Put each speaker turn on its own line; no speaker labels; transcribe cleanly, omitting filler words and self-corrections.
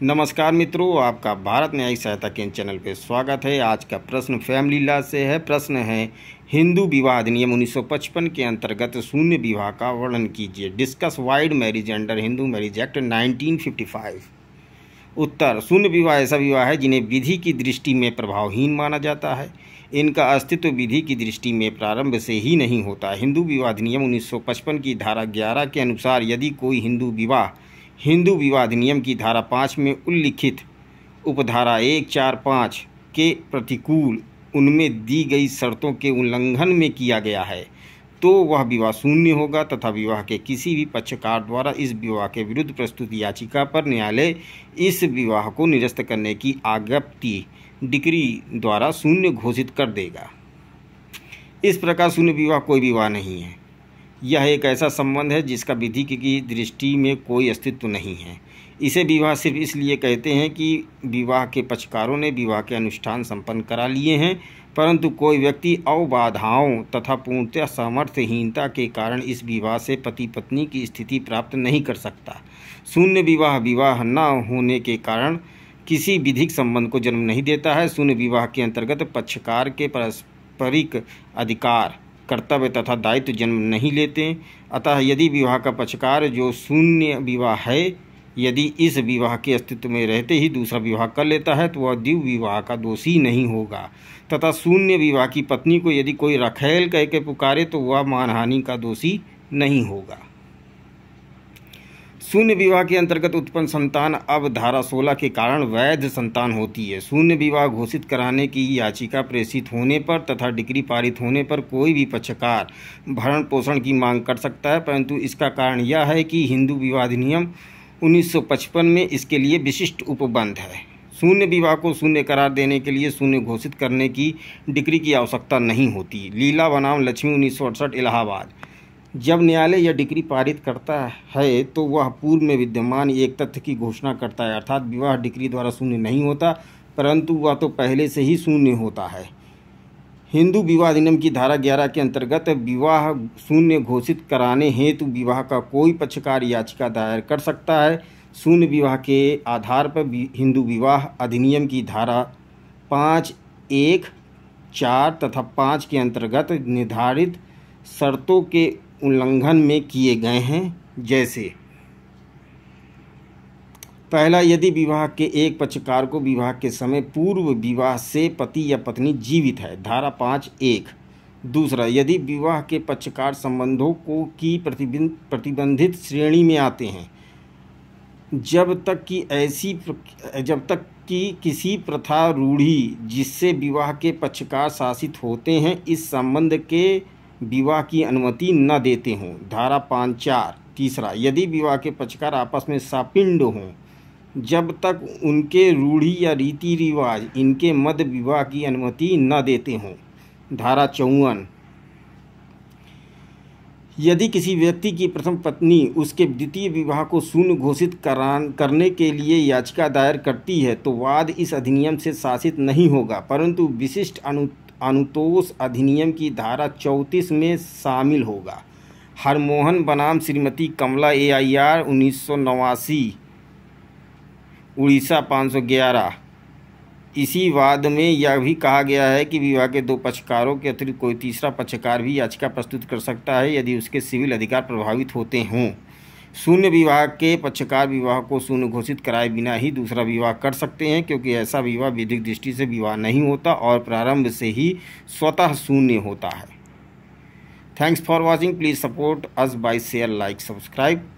नमस्कार मित्रों, आपका भारत न्यायिक सहायता केंद्र चैनल पे स्वागत है। आज का प्रश्न फैमिली लॉ से है। प्रश्न है, हिंदू विवाह अधिनियम 1955 के अंतर्गत शून्य विवाह का वर्णन कीजिए। Discuss wide marriage under Hindu marriage act 1955। उत्तर, शून्य विवाह ऐसा विवाह है जिन्हें विधि की दृष्टि में प्रभावहीन माना जाता है। इनका अस्तित्व विधि की दृष्टि में प्रारंभ से ही नहीं होता। हिंदू विवाह अधिनियम 1955 की धारा 11 के अनुसार यदि कोई हिंदू विवाह अधिनियम की धारा 5 में उल्लिखित उपधारा 1, 4, 5 के प्रतिकूल उनमें दी गई शर्तों के उल्लंघन में किया गया है तो वह विवाह शून्य होगा तथा विवाह के किसी भी पक्षकार द्वारा इस विवाह के विरुद्ध प्रस्तुत याचिका पर न्यायालय इस विवाह को निरस्त करने की आज्ञप्ति डिक्री द्वारा शून्य घोषित कर देगा। इस प्रकार शून्य विवाह कोई विवाह नहीं है। यह एक ऐसा संबंध है जिसका विधि की दृष्टि में कोई अस्तित्व नहीं है। इसे विवाह सिर्फ इसलिए कहते हैं कि विवाह के पक्षकारों ने विवाह के अनुष्ठान संपन्न करा लिए हैं, परंतु कोई व्यक्ति अबाधाओं तथा पूर्णतः सामर्थ्यहीनता के कारण इस विवाह से पति पत्नी की स्थिति प्राप्त नहीं कर सकता। शून्य विवाह न होने के कारण किसी विधिक संबंध को जन्म नहीं देता है। शून्य विवाह के अंतर्गत पक्षकार के पारस्परिक अधिकार, कर्तव्य तथा दायित्व जन्म नहीं लेते। अतः यदि विवाह का पक्षकार जो शून्य विवाह है, यदि इस विवाह के अस्तित्व में रहते ही दूसरा विवाह कर लेता है तो वह द्वितीय विवाह का दोषी नहीं होगा तथा शून्य विवाह की पत्नी को यदि कोई रखैल कह के पुकारे तो वह मानहानि का दोषी नहीं होगा। शून्य विवाह के अंतर्गत उत्पन्न संतान अब धारा 16 के कारण वैध संतान होती है। शून्य विवाह घोषित कराने की याचिका प्रेषित होने पर तथा डिक्री पारित होने पर कोई भी पक्षकार भरण पोषण की मांग कर सकता है, परंतु इसका कारण यह है कि हिंदू विवाह अधिनियम 1955 में इसके लिए विशिष्ट उपबंध है। शून्य विवाह को शून्य करार देने के लिए शून्य घोषित करने की डिक्री की आवश्यकता नहीं होती। लीला बनाम लक्ष्मी 1968 इलाहाबाद। जब न्यायालय यह डिक्री पारित करता है तो वह पूर्व में विद्यमान एक तथ्य की घोषणा करता है, अर्थात विवाह डिक्री द्वारा शून्य नहीं होता, परंतु वह तो पहले से ही शून्य होता है। हिंदू विवाह अधिनियम की धारा 11 के अंतर्गत विवाह शून्य घोषित कराने हेतु विवाह का कोई पक्षकार याचिका दायर कर सकता है। शून्य विवाह के आधार पर हिंदू विवाह अधिनियम की धारा 5, 1, 4 तथा 5 के अंतर्गत निर्धारित शर्तों के उल्लंघन में किए गए हैं। जैसे पहला, यदि विवाह के एक पक्षकार को विवाह के समय पूर्व विवाह से पति या पत्नी जीवित है, धारा 5, 1। दूसरा, यदि विवाह के पक्षकार संबंधों को की प्रतिबंधित श्रेणी में आते हैं, जब तक कि किसी प्रथा रूढ़ी जिससे विवाह के पक्षकार शासित होते हैं इस संबंध के विवाह की अनुमति न देते हों, धारा 5, 4। तीसरा, यदि विवाह के पक्षकार आपस में सापिंड हों, जब तक उनके रूढ़ी या रीति रिवाज इनके मध्य विवाह की अनुमति न देते हों, धारा 54। यदि किसी व्यक्ति की प्रथम पत्नी उसके द्वितीय विवाह को शून्य घोषित करने के लिए याचिका दायर करती है तो वाद इस अधिनियम से शासित नहीं होगा, परंतु विशिष्ट अनुतोष अधिनियम की धारा 34 में शामिल होगा। हरमोहन बनाम श्रीमती कमला AIR 1989 उड़ीसा 511। इसी वाद में यह भी कहा गया है कि विवाह के दो पक्षकारों के अतिरिक्त कोई तीसरा पक्षकार भी याचिका प्रस्तुत कर सकता है यदि उसके सिविल अधिकार प्रभावित होते हों। शून्य विवाह के पक्षकार विवाह को शून्य घोषित कराए बिना ही दूसरा विवाह कर सकते हैं, क्योंकि ऐसा विवाह विधिक दृष्टि से विवाह नहीं होता और प्रारंभ से ही स्वतः शून्य होता है। Thanks for watching. Please support us by share, like, subscribe.